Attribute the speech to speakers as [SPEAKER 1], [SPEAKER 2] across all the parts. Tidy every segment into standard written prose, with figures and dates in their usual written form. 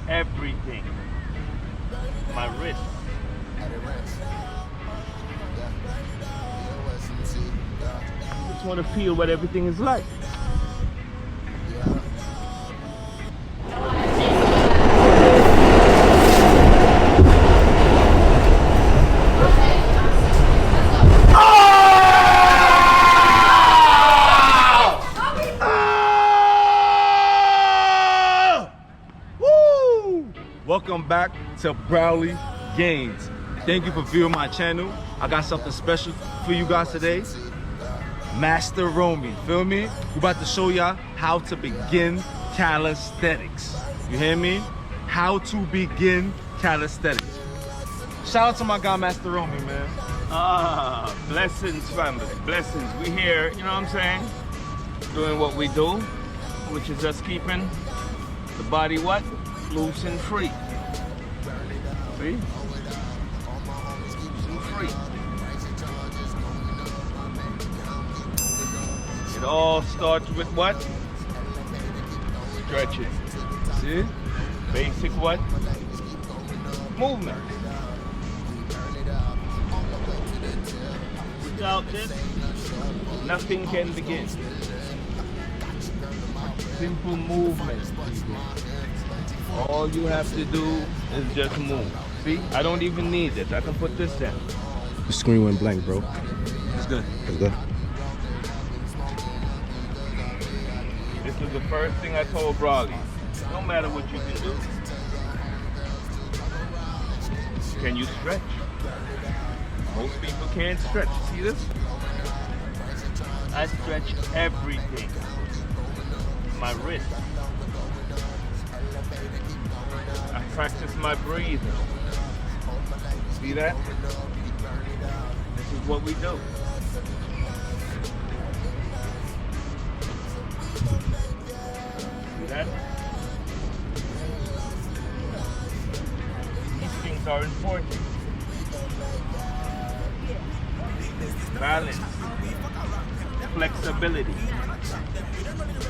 [SPEAKER 1] everything. My wrist. I just want to feel what everything is like. Welcome back to Browley Games. Thank you for viewing my channel. I got something special for you guys today. Master Romey, feel me? We're about to show y'all how to begin calisthenics. You hear me? How to begin calisthenics. Shout out to my guy, Master Romey, man.
[SPEAKER 2] Blessings, family. Blessings. We here, you know what I'm saying? Doing what we do, which is just keeping the body what? Loose and free. See? Loose and free. It all starts with what? Stretching. See? Basic what? Movement. Without this, nothing can begin. Simple movement. All you have to do is just move. See? I don't even need this. I can put this down.
[SPEAKER 3] The screen went blank, bro.
[SPEAKER 2] It's good.
[SPEAKER 3] It's good.
[SPEAKER 2] This is the first thing I told Brawley. No matter what you can do. Can you stretch? Most people can't stretch. See this? I stretch everything. My wrist. I practice my breathing. See that? This is what we do. See that? These things are important. Balance. Flexibility.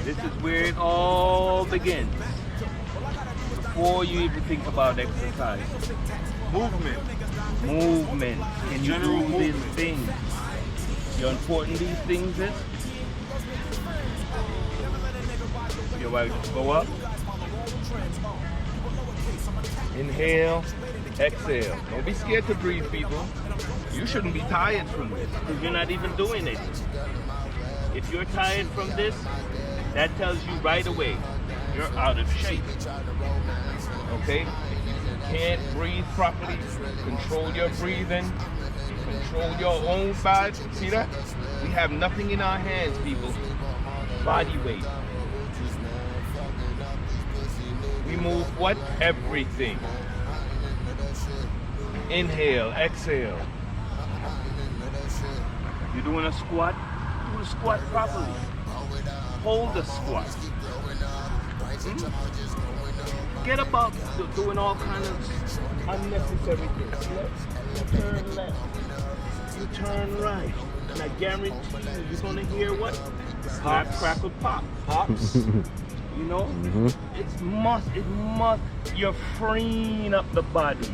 [SPEAKER 2] This is where it all begins. Before you even think about exercise. Movement. Movement. Can you do these things? You know how important these things is? Your wife go up. Inhale. Exhale. Don't be scared to breathe, people. You shouldn't be tired from this because you're not even doing it. If you're tired from this, that tells you right away you're out of shape. Okay? If you can't breathe properly, control your breathing, control your own body. See that? We have nothing in our hands, people. Body weight. We move what? Everything. Inhale, exhale. You're doing a squat? Do the squat properly. Hold the squat. Get about doing all kind of unnecessary things. You turn left. You turn right. And I guarantee you, you're gonna hear what? Snap, crackle, pop. Pops. You know? It must. You're freeing up the body.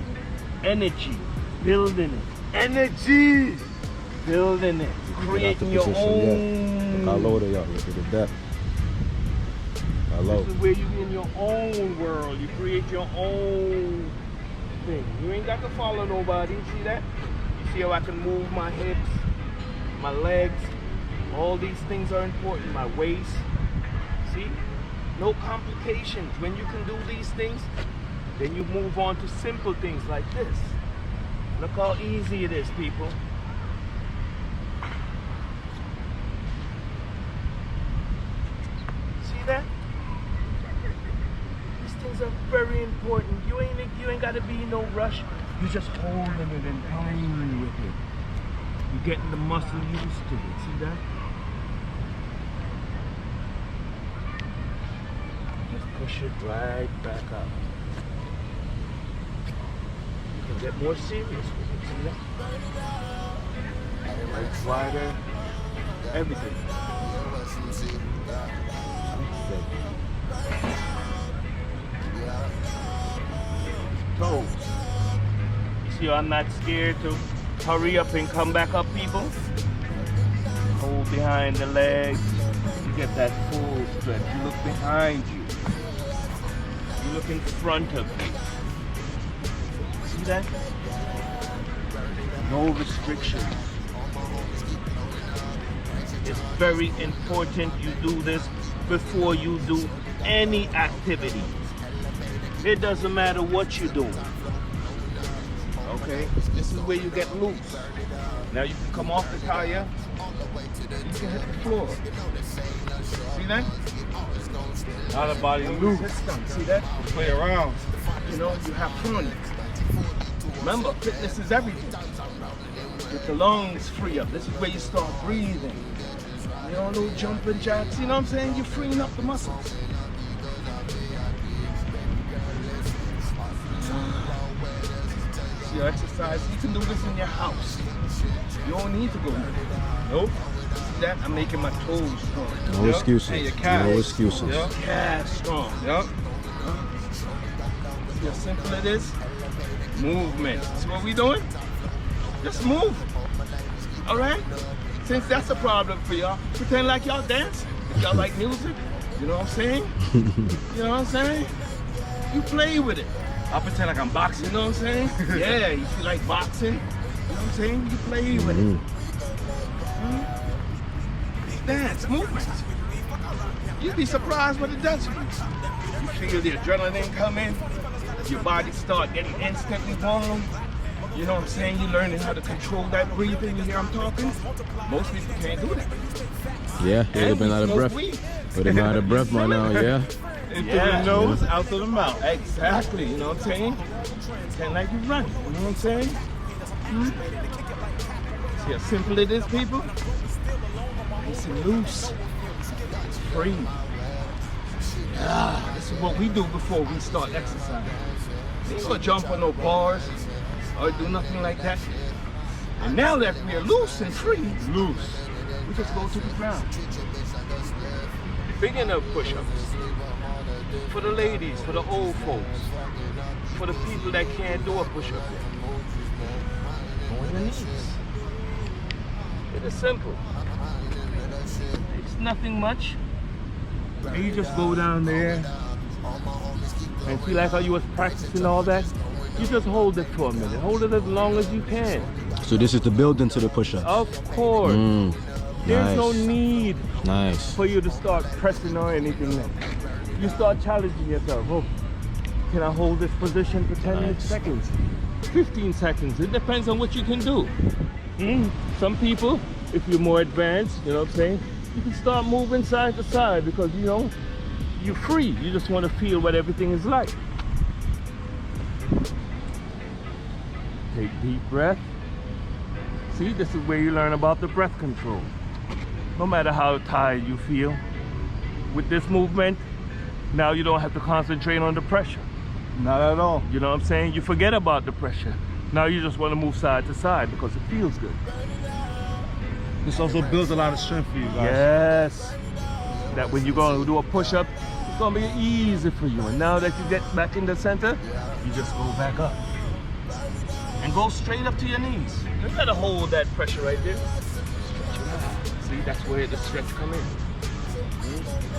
[SPEAKER 2] Energy. Building it. Energy. Building it. Creating your own.
[SPEAKER 3] Look how low they are. Look at that. How low.
[SPEAKER 2] This is where you in your own world. You create your own thing. You ain't got to follow nobody. See that? You see how I can move my hips, my legs. All these things are important. My waist. See? No complications. When you can do these things, then you move on to simple things like this. Look how easy it is, people. See that? These things are very important. You ain't gotta be in no rush. You're just holding it and playing with it. You're getting the muscle used to it. See that? Just push it right back up. You can get more serious with it. See that? Legs wider. Everything. you I'm not scared to hurry up and come back up, people. Hold behind the legs. You get that full stretch. You look behind you. You look in front of you. See that? No restrictions. It's very important you do this before you do any activity. It doesn't matter what you're doing. Okay? This is where you get loose. Now you can come off the tire. You can hit the floor. See that?
[SPEAKER 1] Out of body loose.
[SPEAKER 2] See that?
[SPEAKER 1] Play around.
[SPEAKER 2] You know, you have fun. Remember, fitness is everything. Get the lungs free up. This is where you start breathing. You know, little jumping jacks. You know what I'm saying? You're freeing up the muscles. See your exercise. You can do this in your house. You don't need to go anywhere. Nope. See that? I'm making my toes strong.
[SPEAKER 3] No excuses.
[SPEAKER 1] And your calves.
[SPEAKER 3] No excuses.
[SPEAKER 1] Yep.
[SPEAKER 2] Calves strong.
[SPEAKER 1] Yep.
[SPEAKER 2] See how simple it is? Movement. See what we doing? Just move. All right? Since that's a problem for y'all, pretend like y'all dance. If y'all like music, you know what I'm saying? You know what I'm saying? You play with it.
[SPEAKER 1] I'll pretend like I'm boxing.
[SPEAKER 2] You know what I'm saying? Yeah, you feel like boxing. You know what I'm saying? You play with it. Dance, movement. You'd be surprised what it does for you. You feel the adrenaline come in. Your body start getting instantly warm. You know what I'm saying? You're learning how to control that breathing. You hear I'm talking? Most people can't do that.
[SPEAKER 3] Yeah, they'd have been out of breath. Would have been out of breath by now, yeah.
[SPEAKER 1] In through the nose, out through the mouth.
[SPEAKER 2] Exactly, you know what I'm saying? Pretend like you run, you know what I'm saying? See how simple it is, people? Nice and loose. It's free. This is what we do before we start exercising. You ain't gonna jump on no bars or do nothing like that. And now that we're loose and free, we just go to the ground. Beginner push-ups. For the ladies, for the old folks, for the people that can't do a push-up yet. Go on your knees. It is simple. It's nothing much. And you just go down there and feel like how you was practicing all that. You just hold it for a minute. Hold it as long as you can.
[SPEAKER 3] So this is the building to the push-ups.
[SPEAKER 2] Of course. There's no
[SPEAKER 3] Nice.
[SPEAKER 2] need
[SPEAKER 3] Nice.
[SPEAKER 2] for you to start pressing or anything like that. You start challenging yourself. Oh, can I hold this position for 10
[SPEAKER 3] Nice.
[SPEAKER 2] seconds? 15 seconds. It depends on what you can do. Some people, if you're more advanced, you know what I'm saying, you can start moving side to side because, you know, you're free. You just want to feel what everything is like. Take deep breath. See, this is where you learn about the breath control. No matter how tired you feel, with this movement, now you don't have to concentrate on the pressure.
[SPEAKER 1] Not at all.
[SPEAKER 2] You know what I'm saying? You forget about the pressure. Now you just want to move side to side because it feels good.
[SPEAKER 1] This also builds a lot of strength for you guys.
[SPEAKER 2] Yes. That when you're going to do a push-up, it's going to be easy for you. And now that you get back in the center, you just go back up. And go straight up to your knees. You gotta hold that pressure right there. Stretch it out. See, that's where the stretch come in.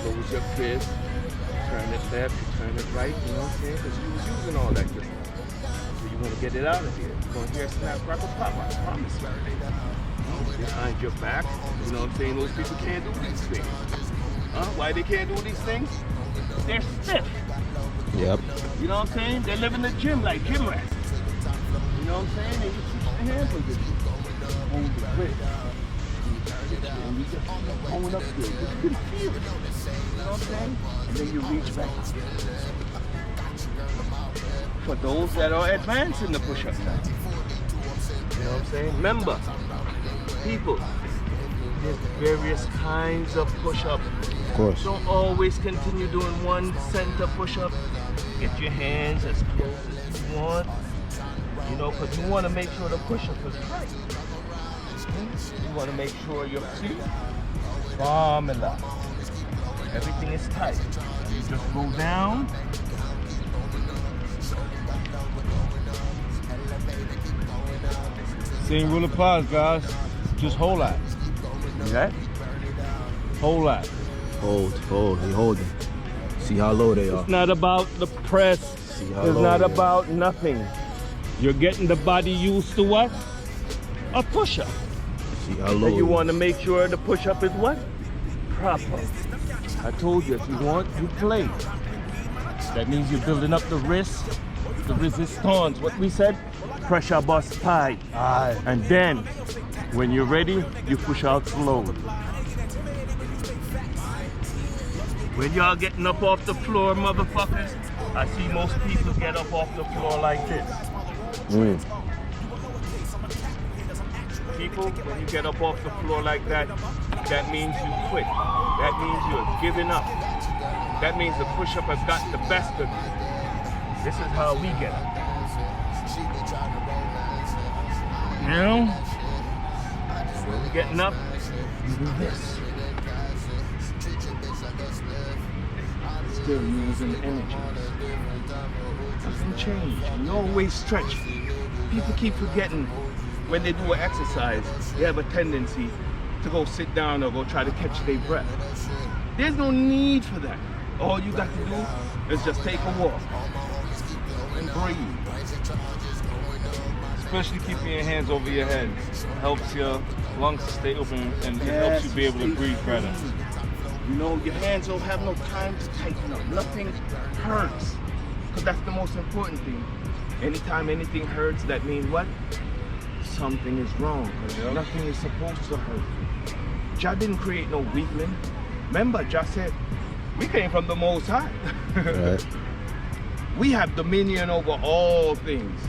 [SPEAKER 2] Close your fist, turn it left, turn it right, you know what I'm saying? Because you was using all that just now. So you want to get it out of here. You're going to hear a snap, crackle, pop, I promise you. Behind your back, you know what I'm saying? Those people can't do these things. Why they can't do these things? They're stiff.
[SPEAKER 3] Yep.
[SPEAKER 2] You know what I'm saying? They live in the gym like gym rats. You know what I'm saying? And you switch the hand position. Hold the grip. And you just hold up there. Just feel it. You know what I'm saying? And then you reach back. For those that are advanced in the push-up now. You know what I'm saying? Remember, people, there's various kinds of push-up.
[SPEAKER 3] Of course.
[SPEAKER 2] Don't always continue doing one center push-up. Get your hands as close as you want. You know, because you want to make sure the push-up is tight. You want to make sure your feet firm and locked. Everything is tight. You just go down.
[SPEAKER 1] Same rule applies, guys. Just hold that.
[SPEAKER 2] Okay?
[SPEAKER 1] Hold that.
[SPEAKER 3] Hold. He holding. See how low they are.
[SPEAKER 2] It's not about the press.
[SPEAKER 3] See how
[SPEAKER 2] It's
[SPEAKER 3] low
[SPEAKER 2] not
[SPEAKER 3] they are.
[SPEAKER 2] about nothing. You're getting the body used to what? A push-up.
[SPEAKER 3] See how low.
[SPEAKER 2] And you
[SPEAKER 3] it
[SPEAKER 2] want to
[SPEAKER 3] is.
[SPEAKER 2] make sure the push-up is what? Proper. I told you, if you want, you play. That means you're building up the wrist, the resistance. What we said? Pressure bust tight.
[SPEAKER 1] Aye.
[SPEAKER 2] And then, when you're ready, you push out slowly. When y'all getting up off the floor, motherfuckers, I see most people get up off the floor like this. People, when you get up off the floor like that, that means you quit. That means you're giving up. That means the push-up has got the best of you. This is how we get up. You know? When you're getting up, you do this. Still using energy. Nothing changed. You always stretch. People keep forgetting when they do an exercise, they have a tendency to go sit down or go try to catch their breath. There's no need for that. All you got to do is just take a walk and breathe.
[SPEAKER 1] Especially keeping your hands over your head. Helps your lungs to stay open and it helps you be able to breathe better.
[SPEAKER 2] You know, your hands don't have no time to tighten up. Nothing hurts. Because that's the most important thing. Anytime anything hurts, that means what? Something is wrong. Because nothing is supposed to hurt. Jah didn't create no weakling. Remember, Jah said, we came from the Most High.
[SPEAKER 3] Right.
[SPEAKER 2] We have dominion over all things.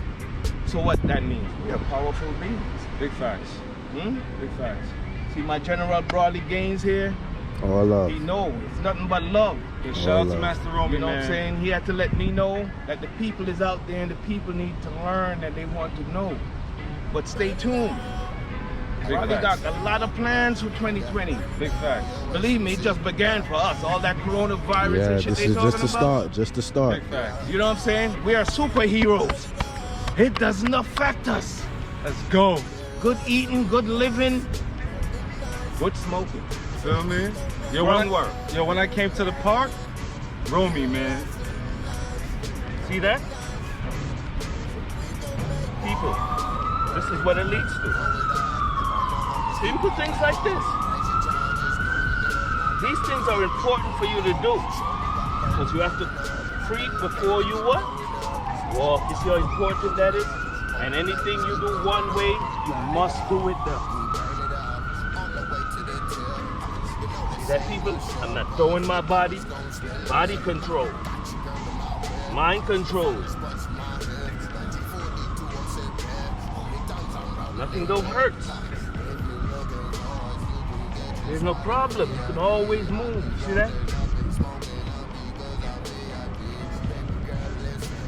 [SPEAKER 2] So what that means? We are powerful beings.
[SPEAKER 1] Big facts. Big facts.
[SPEAKER 2] See my General Brawley Gaines here?
[SPEAKER 3] All love.
[SPEAKER 2] He knows it's nothing but love.
[SPEAKER 1] And shout out to Master Romey,
[SPEAKER 2] You know
[SPEAKER 1] man.
[SPEAKER 2] what I'm saying? He had to let me know that the people is out there and the people need to learn and they want to know. But stay tuned.
[SPEAKER 1] Big
[SPEAKER 2] Brawley got
[SPEAKER 1] facts.
[SPEAKER 2] a lot of plans for 2020.
[SPEAKER 1] Big facts.
[SPEAKER 2] Believe me, it just began for us. All that coronavirus
[SPEAKER 3] Yeah,
[SPEAKER 2] and shit
[SPEAKER 3] this
[SPEAKER 2] they
[SPEAKER 3] is
[SPEAKER 2] talking
[SPEAKER 3] just the
[SPEAKER 2] about.
[SPEAKER 3] start. Just the start.
[SPEAKER 1] Big facts.
[SPEAKER 2] You know what I'm saying? We are superheroes. It doesn't affect us.
[SPEAKER 1] Let's go.
[SPEAKER 2] Good eating, good living, good smoking.
[SPEAKER 1] Feel me? Yo,
[SPEAKER 2] Wrong word.
[SPEAKER 1] When I came to the park, Romey, man.
[SPEAKER 2] See that? People, this is what it leads to. Simple things like this. These things are important for you to do. Because you have to preach before you what? Walk. You see how important that is? And anything you do one way, you must do it that way. See that, people? I'm not throwing my body. Body control. Mind control. Nothing don't hurt. There's no problem. You can always move. See that?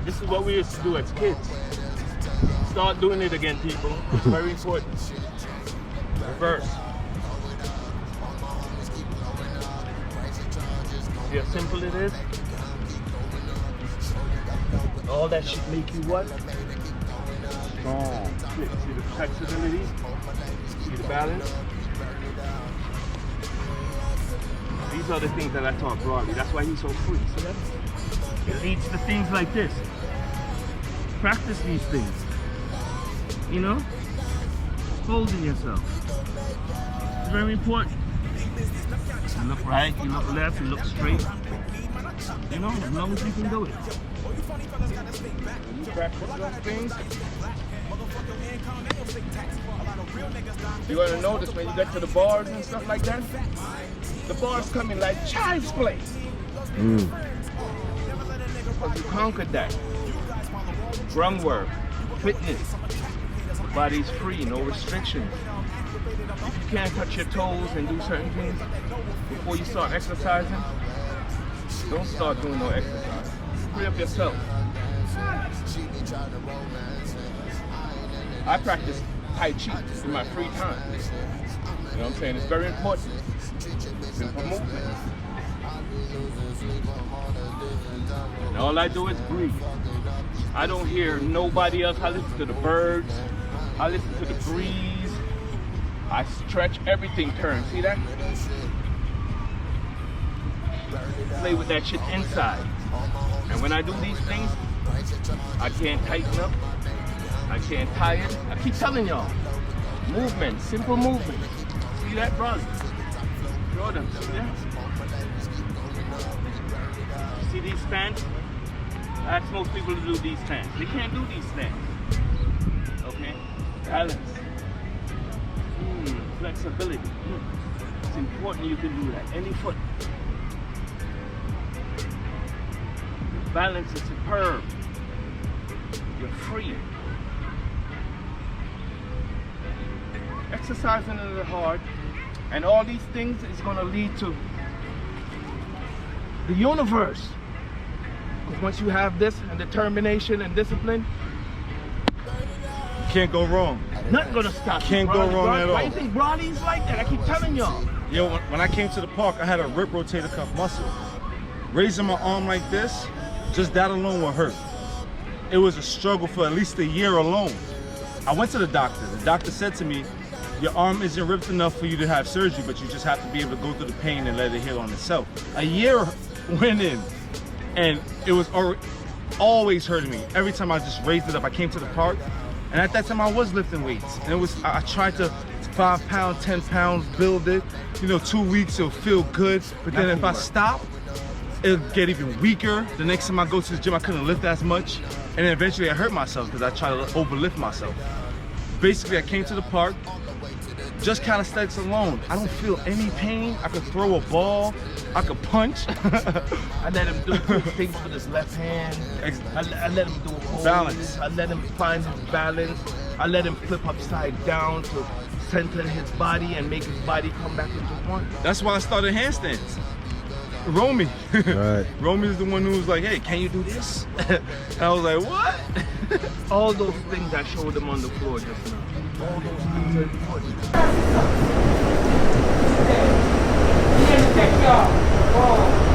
[SPEAKER 2] This is what we used to do as kids. Start doing it again, people. It's very important. Reverse. See how simple it is? All that should make you what? Strong. See the flexibility? See the balance? These are the things that I taught broadly. That's why he's so free. See that? It leads to things like this. Practice these things. You know? Holding yourself. It's very important. You look right, you look left, you look straight. You know, as long as you can do it. When you practice those things, you're gonna notice when you get to the bars and stuff like that, the bars come in like child's play. Because you conquered that. Groundwork, fitness, the body's free, no restrictions. If you can't touch your toes and do certain things before you start exercising, don't start doing no exercise. Free up yourself. I practice Tai Chi in my free time. You know what I'm saying? It's very important. Simple movement. And all I do is breathe. I don't hear nobody else. I listen to the birds. I listen to the breeze. I stretch, everything turns. See that? Play with that shit inside. And when I do these things, I can't tighten up. I can't tie it. I keep telling y'all. Movement, simple movement. See that, brother? Show them. See that? See these stands? I ask most people to do these stands. They can't do these stands. Okay? Balance. Flexibility. It's important you can do that. Any foot. Balance is superb. You're free. Exercising is hard, and all these things is going to lead to the universe. Because once you have this and determination and discipline,
[SPEAKER 1] Can't go wrong.
[SPEAKER 2] nothing gonna stop you.
[SPEAKER 1] Can't go wrong at all.
[SPEAKER 2] Why you think Brawley's like that? I keep telling y'all.
[SPEAKER 1] Yo, when I came to the park, I had a rip rotator cuff muscle. Raising my arm like this, just that alone would hurt. It was a struggle for at least a year alone. I went to the doctor. The doctor said to me, your arm isn't ripped enough for you to have surgery, but you just have to be able to go through the pain and let it heal on itself. A year went in, and it was always hurting me. Every time I just raised it up, I came to the park, and at that time I was lifting weights. And it was, I tried to 5 pounds, 10 pounds, build it. 2 weeks, it'll feel good. But then if I stop, it'll get even weaker. The next time I go to the gym, I couldn't lift as much. And then eventually I hurt myself because I tried to overlift myself. Basically, I came to the park, just calisthenics alone. I don't feel any pain. I could throw a ball. I could punch.
[SPEAKER 2] I let him do quick things with his left hand. I let him do holds.
[SPEAKER 1] Balance.
[SPEAKER 2] I let him find his balance. I let him flip upside down to center his body and make his body come back into one.
[SPEAKER 1] That's why I started handstands. Romey.
[SPEAKER 3] Right.
[SPEAKER 1] Romey is the one who was like, hey, can you do this? And I was like, what?
[SPEAKER 2] All those things I showed him on the floor just now. All those things are important.
[SPEAKER 4] Check y'all.